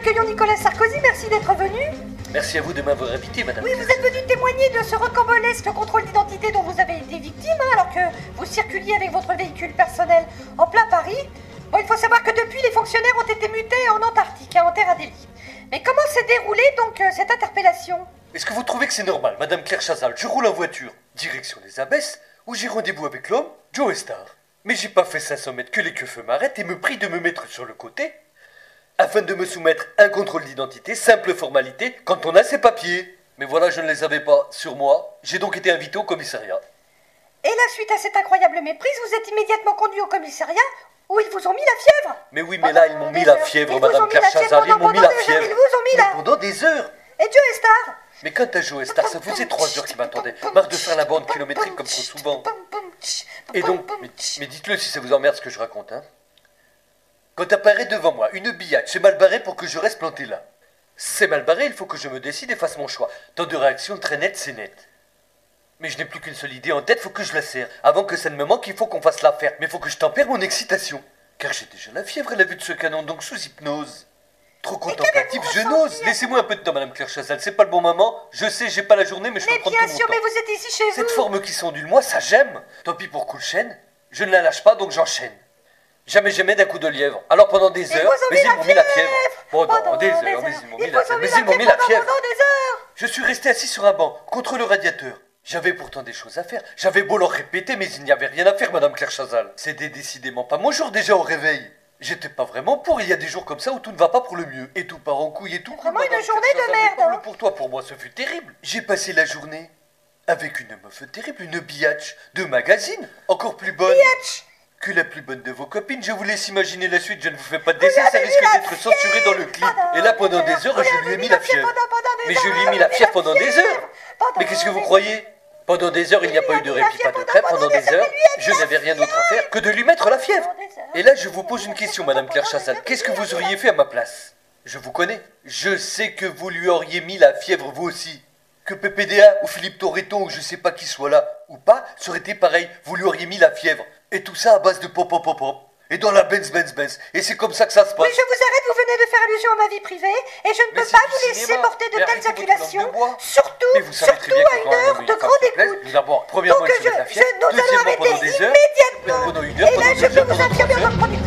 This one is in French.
accueillons Nicolas Sarkozy, merci d'être venu. Merci à vous de m'avoir invité, madame. Oui, vous êtes venu témoigner de ce rocambolesque contrôle d'identité dont vous avez été victime, alors que vous circuliez avec votre véhicule personnel en plein Paris. Bon, il faut savoir que depuis, les fonctionnaires ont été mutés en Antarctique, en terre Adélie. Mais comment s'est déroulée donc cette interpellation? Est-ce que vous trouvez que c'est normal, madame Claire Chazal? Je roule en voiture, direction les Abbesses, où j'ai rendez-vous avec l'homme, Joe Star. Mais j'ai pas fait 500 mètres que les keufeux m'arrêtent et me prient de me mettre sur le côté, afin de me soumettre à un contrôle d'identité, simple formalité, quand on a ses papiers. Mais voilà, je ne les avais pas sur moi, j'ai donc été invité au commissariat. Et là, suite à cette incroyable méprise, vous êtes immédiatement conduit au commissariat, où ils vous ont mis la fièvre. Mais oui, mais là, ils m'ont mis la fièvre, madame Claire Chazal, ils m'ont mis la fièvre. Ils vous ont mis là. Pendant des heures. Et Joe Star? Mais quant à Joe Star, ça faisait 3 heures qu'il m'attendait. Marre de faire la bande kilométrique comme trop souvent. Et donc, mais dites-le si ça vous emmerde ce que je raconte, hein. Quand apparaît devant moi une billette, c'est mal barré pour que je reste planté là. C'est mal barré, il faut que je me décide et fasse mon choix. Tant de réactions très nettes, c'est net. Mais je n'ai plus qu'une seule idée en tête, faut que je la serre. Avant que ça ne me manque, il faut qu'on fasse l'affaire. Mais faut que je tempère mon excitation. Car j'ai déjà la fièvre à la vue de ce canon, donc sous hypnose. Trop contemplatif, je n'ose. Laissez-moi un peu de temps, madame Claire Chazal, c'est pas le bon moment. Je sais, j'ai pas la journée, mais je peux prendre tout mon temps. Mais bien sûr, mais vous êtes ici chez vous. Cette forme qui s'ondule, moi, ça j'aime. Tant pis pour coup de chaîne. Je ne la lâche pas, donc j'enchaîne. Jamais d'un coup de lièvre. Alors pendant des heures, mais ils m'ont mis la fièvre. Pendant des heures, mais ils m'ont mis la fièvre. Mais ils m'ont mis la fièvre. Je suis resté assis sur un banc, contre le radiateur. J'avais pourtant des choses à faire. J'avais beau leur répéter, mais il n'y avait rien à faire, madame Claire Chazal. C'était décidément pas mon jour déjà au réveil. J'étais pas vraiment pour, il y a des jours comme ça où tout ne va pas pour le mieux. Et tout part en couille et tout. Vraiment une journée de merde. Pour toi, pour moi, ce fut terrible. J'ai passé la journée avec une meuf terrible, une biatch de magazine, encore plus bonne. Biatch Que la plus bonne de vos copines. Je vous laisse imaginer la suite, je ne vous fais pas de dessin, ça risque d'être censuré dans le clip. Et là, pendant des heures, je lui ai mis la fièvre. Mais je lui ai mis la fièvre pendant des heures. Mais qu'est-ce que vous croyez? Pendant des heures, il n'y a pas eu de répit, pas de crêpe. Pendant des heures, je n'avais rien d'autre à faire que de lui mettre la fièvre. Et là, je vous pose une question, madame Claire Chazal. Qu'est-ce que vous auriez fait à ma place? Je vous connais. Je sais que vous lui auriez mis la fièvre, vous aussi. Que PPDA ou Philippe Torreton ou je sais pas qui soit là ou pas, ça aurait été pareil. Vous lui auriez mis la fièvre. Et tout ça à base de pop pop pop pop. Et dans la Benz. Et c'est comme ça que ça se passe. Oui, je vous arrête, vous venez de faire allusion à ma vie privée. Et je ne peux pas vous laisser porter de telles accusations. Surtout à une heure de grande écoute. D'abord, premièrement, il se met la fièvre. Nous allons arrêter immédiatement. Pendant une heure, Et là, je peux vous affirmer en tant que producteur